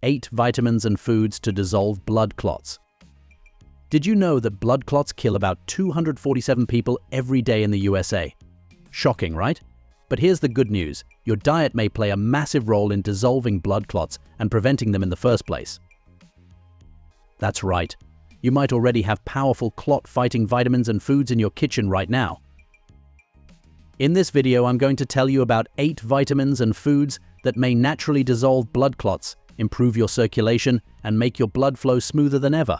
8 vitamins and foods to dissolve blood clots. Did you know that blood clots kill about 247 people every day in the USA? Shocking, right? But here's the good news. Your diet may play a massive role in dissolving blood clots and preventing them in the first place. That's right. You might already have powerful clot-fighting vitamins and foods in your kitchen right now. In this video, I'm going to tell you about 8 vitamins and foods that may naturally dissolve blood clots, improve your circulation, and make your blood flow smoother than ever.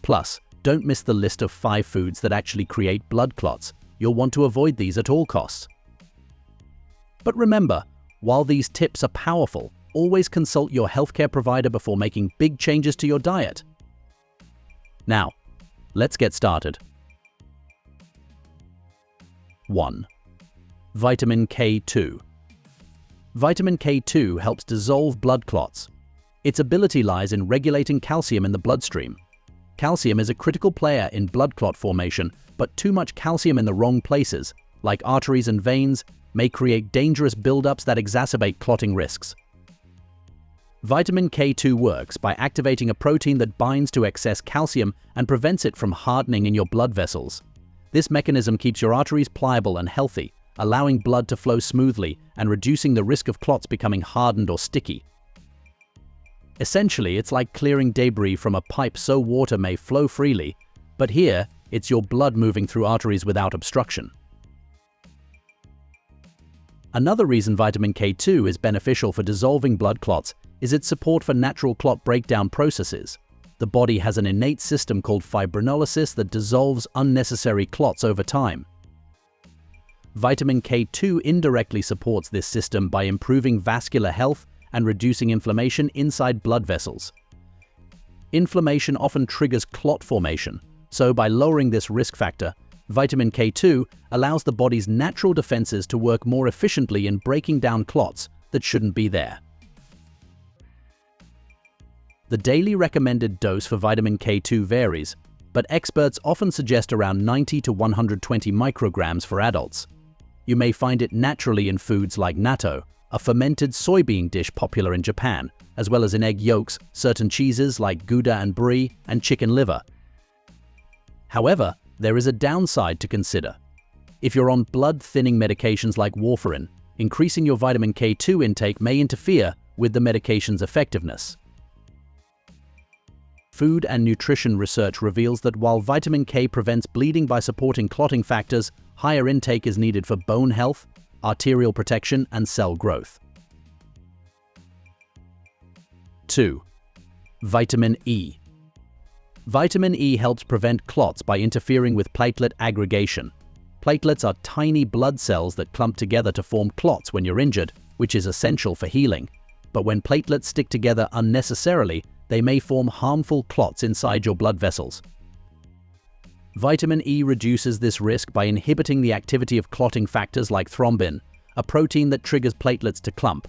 Plus, don't miss the list of 5 foods that actually create blood clots. You'll want to avoid these at all costs. But remember, while these tips are powerful, always consult your healthcare provider before making big changes to your diet. Now, let's get started. 1. Vitamin K2. Vitamin K2 helps dissolve blood clots. Its ability lies in regulating calcium in the bloodstream. Calcium is a critical player in blood clot formation, but too much calcium in the wrong places, like arteries and veins, may create dangerous buildups that exacerbate clotting risks. Vitamin K2 works by activating a protein that binds to excess calcium and prevents it from hardening in your blood vessels. This mechanism keeps your arteries pliable and healthy, allowing blood to flow smoothly and reducing the risk of clots becoming hardened or sticky. Essentially, it's like clearing debris from a pipe so water may flow freely, but here, it's your blood moving through arteries without obstruction. Another reason vitamin K2 is beneficial for dissolving blood clots is its support for natural clot breakdown processes. The body has an innate system called fibrinolysis that dissolves unnecessary clots over time. Vitamin K2 indirectly supports this system by improving vascular health and reducing inflammation inside blood vessels. Inflammation often triggers clot formation, so by lowering this risk factor, vitamin K2 allows the body's natural defenses to work more efficiently in breaking down clots that shouldn't be there. The daily recommended dose for vitamin K2 varies, but experts often suggest around 90 to 120 micrograms for adults. You may find it naturally in foods like natto, a fermented soybean dish popular in Japan, as well as in egg yolks, certain cheeses like Gouda and Brie, and chicken liver. However, there is a downside to consider. If you're on blood-thinning medications like warfarin, increasing your vitamin K2 intake may interfere with the medication's effectiveness. Food and nutrition research reveals that while vitamin K prevents bleeding by supporting clotting factors, higher intake is needed for bone health, arterial protection, and cell growth. 2. Vitamin E. Vitamin E helps prevent clots by interfering with platelet aggregation. Platelets are tiny blood cells that clump together to form clots when you're injured, which is essential for healing. But when platelets stick together unnecessarily, they may form harmful clots inside your blood vessels. Vitamin E reduces this risk by inhibiting the activity of clotting factors like thrombin, a protein that triggers platelets to clump.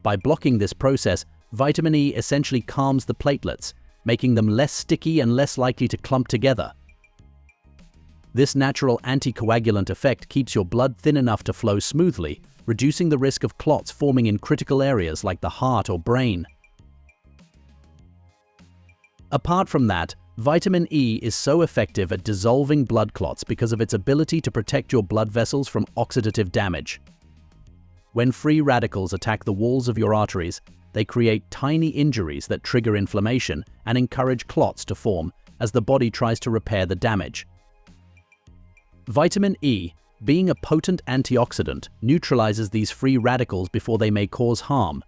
By blocking this process, vitamin E essentially calms the platelets, making them less sticky and less likely to clump together. This natural anticoagulant effect keeps your blood thin enough to flow smoothly, reducing the risk of clots forming in critical areas like the heart or brain. Apart from that, vitamin E is so effective at dissolving blood clots because of its ability to protect your blood vessels from oxidative damage. When free radicals attack the walls of your arteries, they create tiny injuries that trigger inflammation and encourage clots to form as the body tries to repair the damage. Vitamin E, being a potent antioxidant, neutralizes these free radicals before they may cause harm.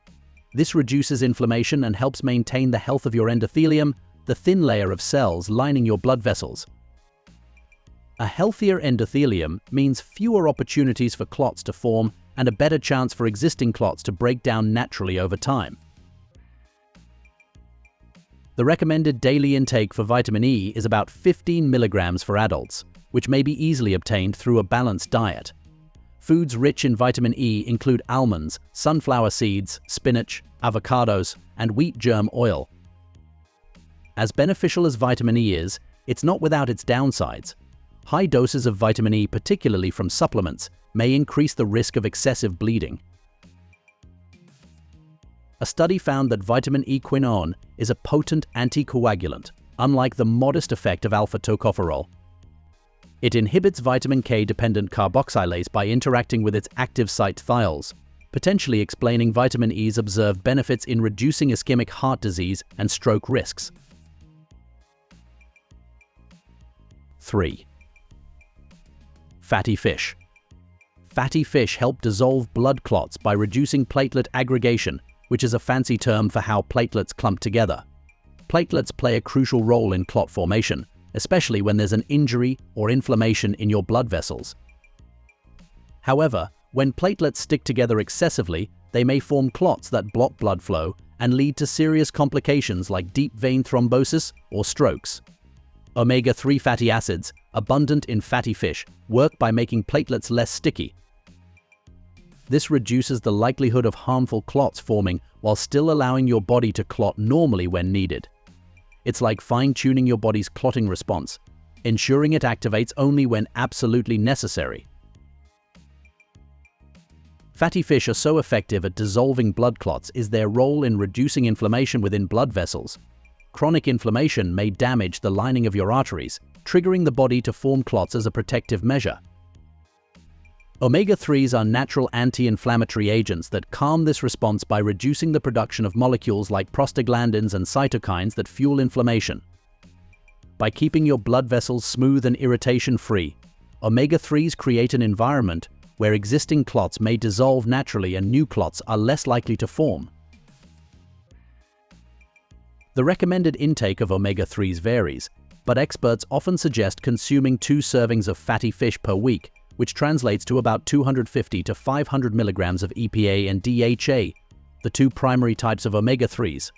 This reduces inflammation and helps maintain the health of your endothelium, the thin layer of cells lining your blood vessels. A healthier endothelium means fewer opportunities for clots to form and a better chance for existing clots to break down naturally over time. The recommended daily intake for vitamin E is about 15 milligrams for adults, which may be easily obtained through a balanced diet. Foods rich in vitamin E include almonds, sunflower seeds, spinach, avocados, and wheat germ oil. As beneficial as vitamin E is, it's not without its downsides. High doses of vitamin E, particularly from supplements, may increase the risk of excessive bleeding. A study found that vitamin E quinone is a potent anticoagulant, unlike the modest effect of alpha-tocopherol. It inhibits vitamin K-dependent carboxylase by interacting with its active site thiols, potentially explaining vitamin E's observed benefits in reducing ischemic heart disease and stroke risks. 3. Fatty fish. Fatty fish help dissolve blood clots by reducing platelet aggregation, which is a fancy term for how platelets clump together. Platelets play a crucial role in clot formation, especially when there's an injury or inflammation in your blood vessels. However, when platelets stick together excessively, they may form clots that block blood flow and lead to serious complications like deep vein thrombosis or strokes. Omega-3 fatty acids, abundant in fatty fish, work by making platelets less sticky. This reduces the likelihood of harmful clots forming while still allowing your body to clot normally when needed. It's like fine-tuning your body's clotting response, ensuring it activates only when absolutely necessary. Fatty fish are so effective at dissolving blood clots is their role in reducing inflammation within blood vessels. Chronic inflammation may damage the lining of your arteries, triggering the body to form clots as a protective measure. Omega-3s are natural anti-inflammatory agents that calm this response by reducing the production of molecules like prostaglandins and cytokines that fuel inflammation. By keeping your blood vessels smooth and irritation-free, omega-3s create an environment where existing clots may dissolve naturally and new clots are less likely to form. The recommended intake of omega-3s varies, but experts often suggest consuming 2 servings of fatty fish per week, which translates to about 250 to 500 milligrams of EPA and DHA, the 2 primary types of omega-3s.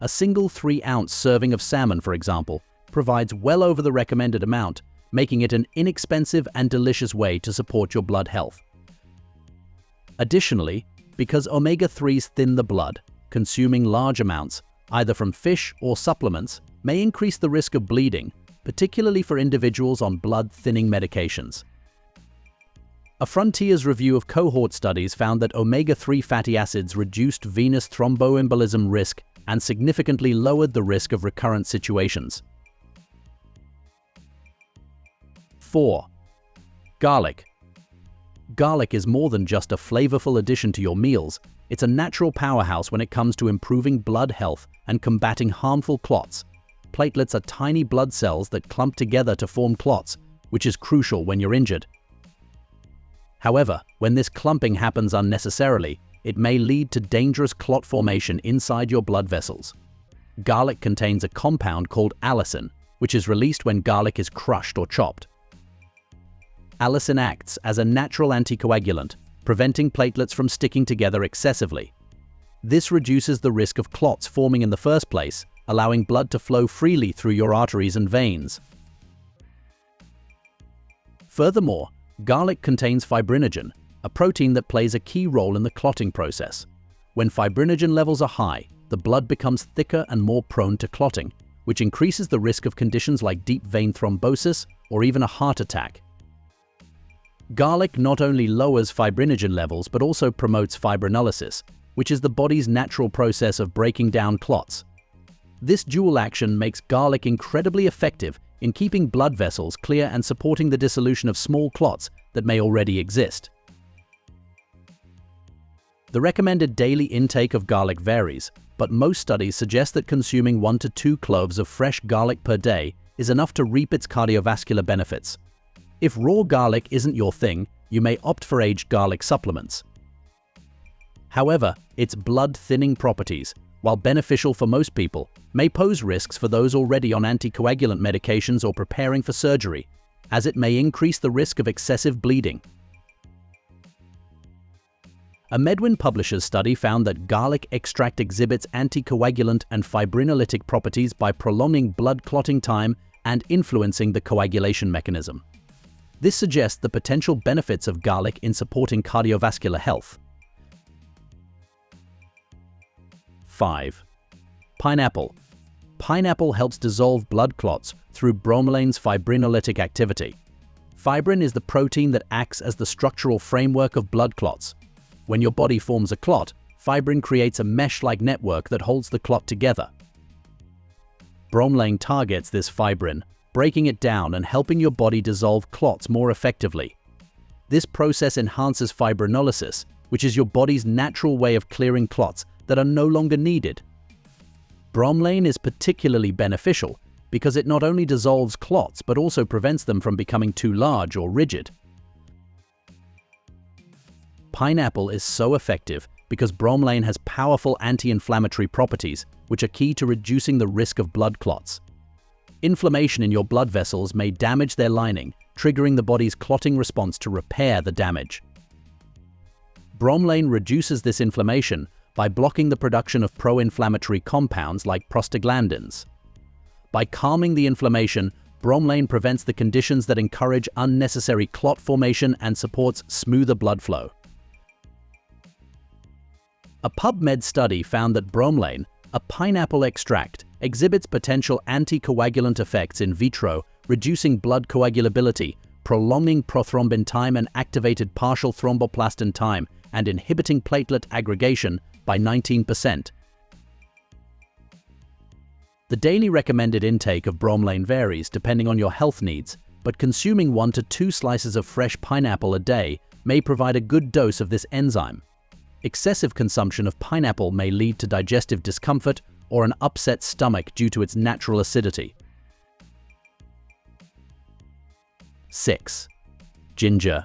A single 3-ounce serving of salmon, for example, provides well over the recommended amount, making it an inexpensive and delicious way to support your blood health. Additionally, because omega-3s thin the blood, consuming large amounts, either from fish or supplements, may increase the risk of bleeding, particularly for individuals on blood-thinning medications. A Frontiers review of cohort studies found that omega-3 fatty acids reduced venous thromboembolism risk and significantly lowered the risk of recurrent situations. 4. Garlic. Garlic is more than just a flavorful addition to your meals. It's a natural powerhouse when it comes to improving blood health and combating harmful clots. Platelets are tiny blood cells that clump together to form clots, which is crucial when you're injured. However, when this clumping happens unnecessarily, it may lead to dangerous clot formation inside your blood vessels. Garlic contains a compound called allicin, which is released when garlic is crushed or chopped. Allicin acts as a natural anticoagulant, preventing platelets from sticking together excessively. This reduces the risk of clots forming in the first place, allowing blood to flow freely through your arteries and veins. Furthermore, garlic contains fibrinogen, a protein that plays a key role in the clotting process. When fibrinogen levels are high, the blood becomes thicker and more prone to clotting, which increases the risk of conditions like deep vein thrombosis or even a heart attack. Garlic not only lowers fibrinogen levels but also promotes fibrinolysis, which is the body's natural process of breaking down clots. This dual action makes garlic incredibly effective in keeping blood vessels clear and supporting the dissolution of small clots that may already exist. The recommended daily intake of garlic varies, but most studies suggest that consuming 1 to 2 cloves of fresh garlic per day is enough to reap its cardiovascular benefits. If raw garlic isn't your thing, you may opt for aged garlic supplements. However, its blood-thinning properties, while beneficial for most people, may pose risks for those already on anticoagulant medications or preparing for surgery, as it may increase the risk of excessive bleeding. A Medwin Publishers study found that garlic extract exhibits anticoagulant and fibrinolytic properties by prolonging blood clotting time and influencing the coagulation mechanism. This suggests the potential benefits of garlic in supporting cardiovascular health. 5. Pineapple. Pineapple helps dissolve blood clots through bromelain's fibrinolytic activity. Fibrin is the protein that acts as the structural framework of blood clots. When your body forms a clot, fibrin creates a mesh-like network that holds the clot together. Bromelain targets this fibrin, breaking it down and helping your body dissolve clots more effectively. This process enhances fibrinolysis, which is your body's natural way of clearing clots that are no longer needed. Bromelain is particularly beneficial because it not only dissolves clots but also prevents them from becoming too large or rigid. Pineapple is so effective because bromelain has powerful anti-inflammatory properties, which are key to reducing the risk of blood clots. Inflammation in your blood vessels may damage their lining, triggering the body's clotting response to repair the damage. Bromelain reduces this inflammation by blocking the production of pro-inflammatory compounds like prostaglandins. By calming the inflammation, bromelain prevents the conditions that encourage unnecessary clot formation and supports smoother blood flow. A PubMed study found that bromelain, a pineapple extract, exhibits potential anticoagulant effects in vitro, reducing blood coagulability, prolonging prothrombin time and activated partial thromboplastin time, and inhibiting platelet aggregation by 19%. The daily recommended intake of bromelain varies depending on your health needs, but consuming 1 to 2 slices of fresh pineapple a day may provide a good dose of this enzyme. Excessive consumption of pineapple may lead to digestive discomfort or an upset stomach due to its natural acidity. 6. Ginger.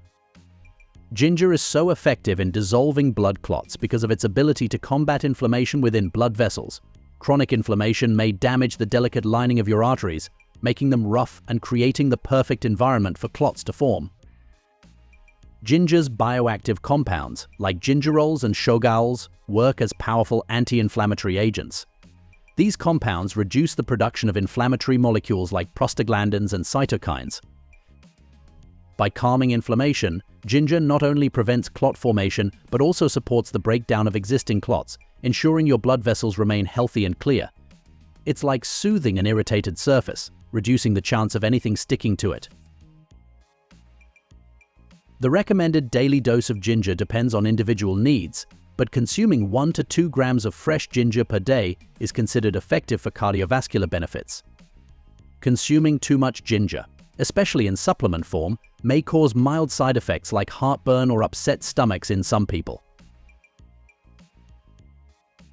Ginger is so effective in dissolving blood clots because of its ability to combat inflammation within blood vessels. Chronic inflammation may damage the delicate lining of your arteries, making them rough and creating the perfect environment for clots to form. Ginger's bioactive compounds, like gingerols and shogaols, work as powerful anti-inflammatory agents. These compounds reduce the production of inflammatory molecules like prostaglandins and cytokines. By calming inflammation, ginger not only prevents clot formation but also supports the breakdown of existing clots, ensuring your blood vessels remain healthy and clear. It's like soothing an irritated surface, reducing the chance of anything sticking to it. The recommended daily dose of ginger depends on individual needs, but consuming 1 to 2 grams of fresh ginger per day is considered effective for cardiovascular benefits. Consuming too much ginger, especially in supplement form, may cause mild side effects like heartburn or upset stomachs in some people.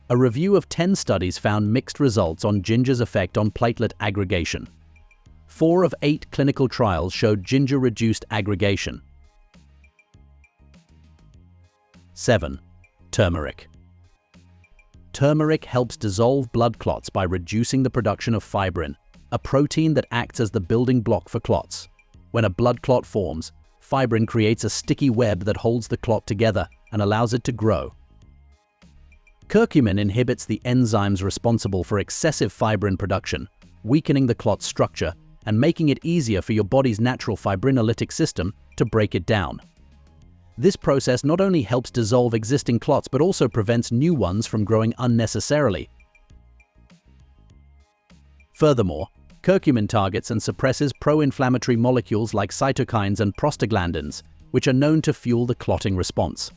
A review of 10 studies found mixed results on ginger's effect on platelet aggregation. 4 of 8 clinical trials showed ginger reduced aggregation. 7. Turmeric. Turmeric helps dissolve blood clots by reducing the production of fibrin, a protein that acts as the building block for clots. When a blood clot forms, fibrin creates a sticky web that holds the clot together and allows it to grow. Curcumin inhibits the enzymes responsible for excessive fibrin production, weakening the clot structure and making it easier for your body's natural fibrinolytic system to break it down. This process not only helps dissolve existing clots but also prevents new ones from growing unnecessarily. Furthermore, curcumin targets and suppresses pro-inflammatory molecules like cytokines and prostaglandins, which are known to fuel the clotting response.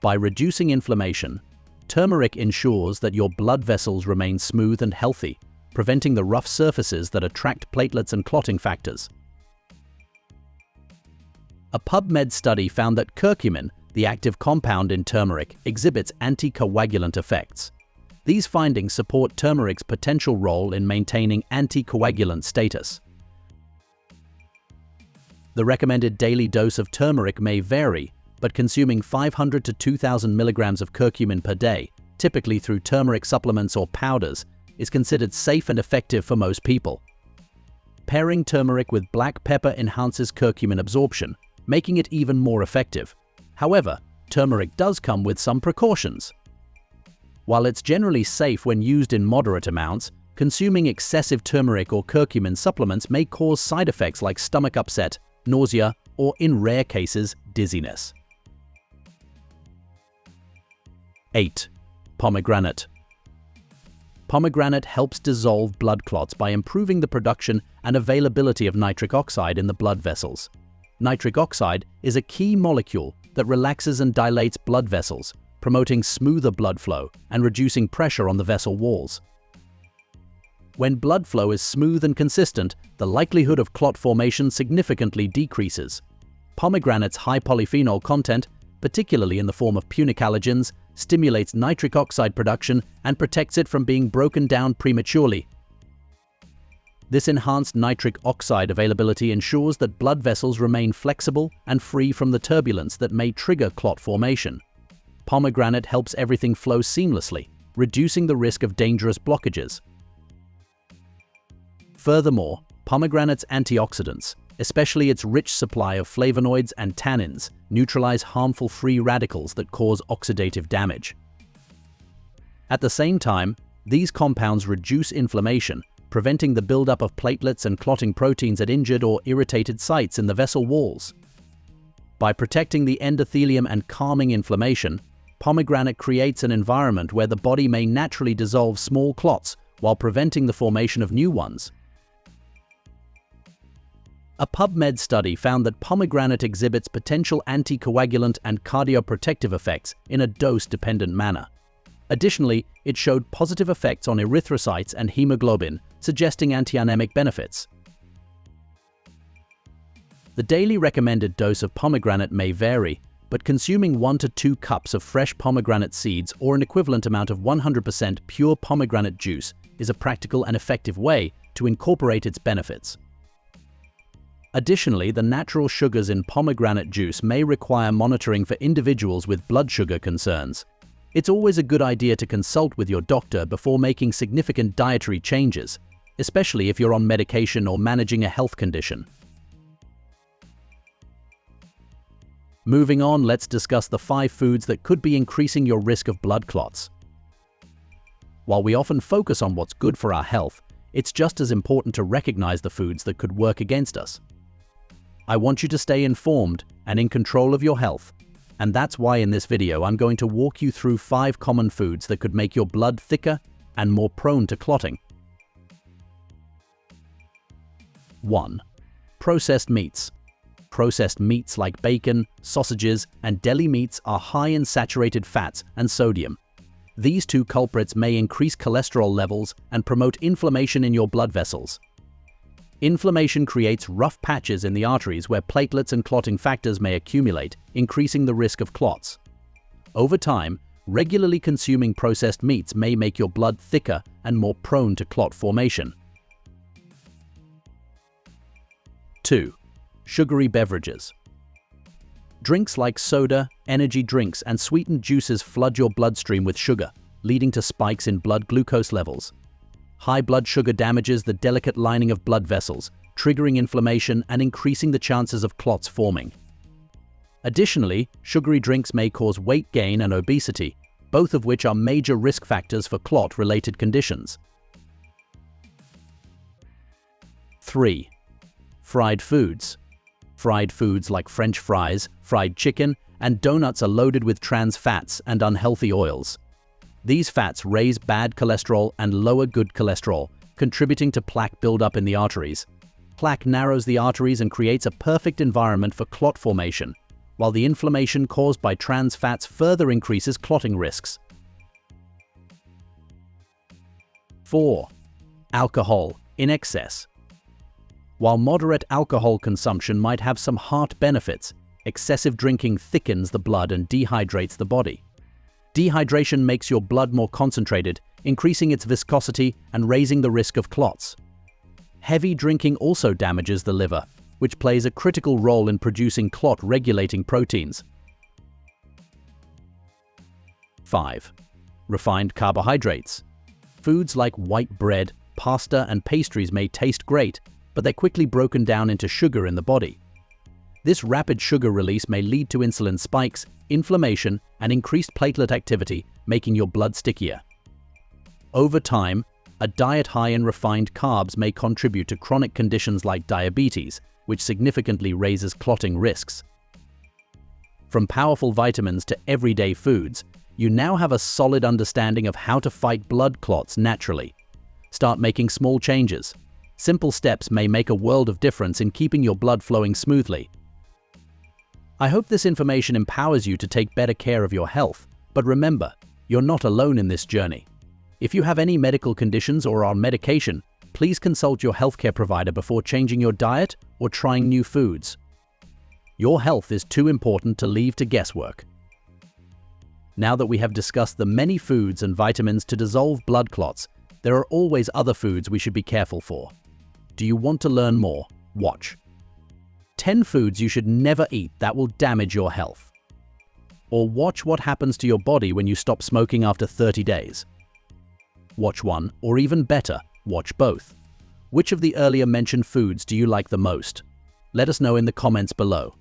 By reducing inflammation, turmeric ensures that your blood vessels remain smooth and healthy, preventing the rough surfaces that attract platelets and clotting factors. A PubMed study found that curcumin, the active compound in turmeric, exhibits anticoagulant effects. These findings support turmeric's potential role in maintaining anticoagulant status. The recommended daily dose of turmeric may vary, but consuming 500 to 2,000 milligrams of curcumin per day, typically through turmeric supplements or powders, is considered safe and effective for most people. Pairing turmeric with black pepper enhances curcumin absorption, making it even more effective. However, turmeric does come with some precautions. While it's generally safe when used in moderate amounts, consuming excessive turmeric or curcumin supplements may cause side effects like stomach upset, nausea, or in rare cases, dizziness. 8. Pomegranate. Pomegranate helps dissolve blood clots by improving the production and availability of nitric oxide in the blood vessels. Nitric oxide is a key molecule that relaxes and dilates blood vessels, promoting smoother blood flow and reducing pressure on the vessel walls. When blood flow is smooth and consistent, the likelihood of clot formation significantly decreases. Pomegranate's high polyphenol content, particularly in the form of punicalagins, stimulates nitric oxide production and protects it from being broken down prematurely. This enhanced nitric oxide availability ensures that blood vessels remain flexible and free from the turbulence that may trigger clot formation. Pomegranate helps everything flow seamlessly, reducing the risk of dangerous blockages. Furthermore, pomegranate's antioxidants, especially its rich supply of flavonoids and tannins, neutralize harmful free radicals that cause oxidative damage. At the same time, these compounds reduce inflammation, preventing the buildup of platelets and clotting proteins at injured or irritated sites in the vessel walls. By protecting the endothelium and calming inflammation, pomegranate creates an environment where the body may naturally dissolve small clots while preventing the formation of new ones. A PubMed study found that pomegranate exhibits potential anticoagulant and cardioprotective effects in a dose-dependent manner. Additionally, it showed positive effects on erythrocytes and hemoglobin, suggesting anti-anemic benefits. The daily recommended dose of pomegranate may vary, but consuming 1 to 2 cups of fresh pomegranate seeds or an equivalent amount of 100% pure pomegranate juice is a practical and effective way to incorporate its benefits. Additionally, the natural sugars in pomegranate juice may require monitoring for individuals with blood sugar concerns. It's always a good idea to consult with your doctor before making significant dietary changes, especially if you're on medication or managing a health condition. Moving on, let's discuss the 5 foods that could be increasing your risk of blood clots. While we often focus on what's good for our health, it's just as important to recognize the foods that could work against us. I want you to stay informed and in control of your health, and that's why in this video I'm going to walk you through 5 common foods that could make your blood thicker and more prone to clotting. 1. Processed meats. Processed meats like bacon, sausages, and deli meats are high in saturated fats and sodium. These 2 culprits may increase cholesterol levels and promote inflammation in your blood vessels. Inflammation creates rough patches in the arteries where platelets and clotting factors may accumulate, increasing the risk of clots. Over time, regularly consuming processed meats may make your blood thicker and more prone to clot formation. 2. Sugary beverages. Drinks like soda, energy drinks, and sweetened juices flood your bloodstream with sugar, leading to spikes in blood glucose levels. High blood sugar damages the delicate lining of blood vessels, triggering inflammation and increasing the chances of clots forming. Additionally, sugary drinks may cause weight gain and obesity, both of which are major risk factors for clot-related conditions. 3. Fried foods. Fried foods like French fries, fried chicken, and donuts are loaded with trans fats and unhealthy oils. These fats raise bad cholesterol and lower good cholesterol, contributing to plaque buildup in the arteries. Plaque narrows the arteries and creates a perfect environment for clot formation, while the inflammation caused by trans fats further increases clotting risks. 4. Alcohol in excess. While moderate alcohol consumption might have some heart benefits, excessive drinking thickens the blood and dehydrates the body. Dehydration makes your blood more concentrated, increasing its viscosity and raising the risk of clots. Heavy drinking also damages the liver, which plays a critical role in producing clot-regulating proteins. 5. Refined carbohydrates. Foods like white bread, pasta, and pastries may taste great, but they're quickly broken down into sugar in the body. This rapid sugar release may lead to insulin spikes, inflammation, and increased platelet activity, making your blood stickier. Over time, a diet high in refined carbs may contribute to chronic conditions like diabetes, which significantly raises clotting risks. From powerful vitamins to everyday foods, you now have a solid understanding of how to fight blood clots naturally. Start making small changes. Simple steps may make a world of difference in keeping your blood flowing smoothly. I hope this information empowers you to take better care of your health, But remember, you're not alone in this journey. If you have any medical conditions or are on medication, please consult your healthcare provider before changing your diet or trying new foods. Your health is too important to leave to guesswork. Now that we have discussed the many foods and vitamins to dissolve blood clots, there are always other foods we should be careful for. Do you want to learn more? Watch. 10 foods you should never eat that will damage your health. Or watch what happens to your body when you stop smoking after 30 days. Watch one, or even better, watch both. Which of the earlier mentioned foods do you like the most? Let us know in the comments below.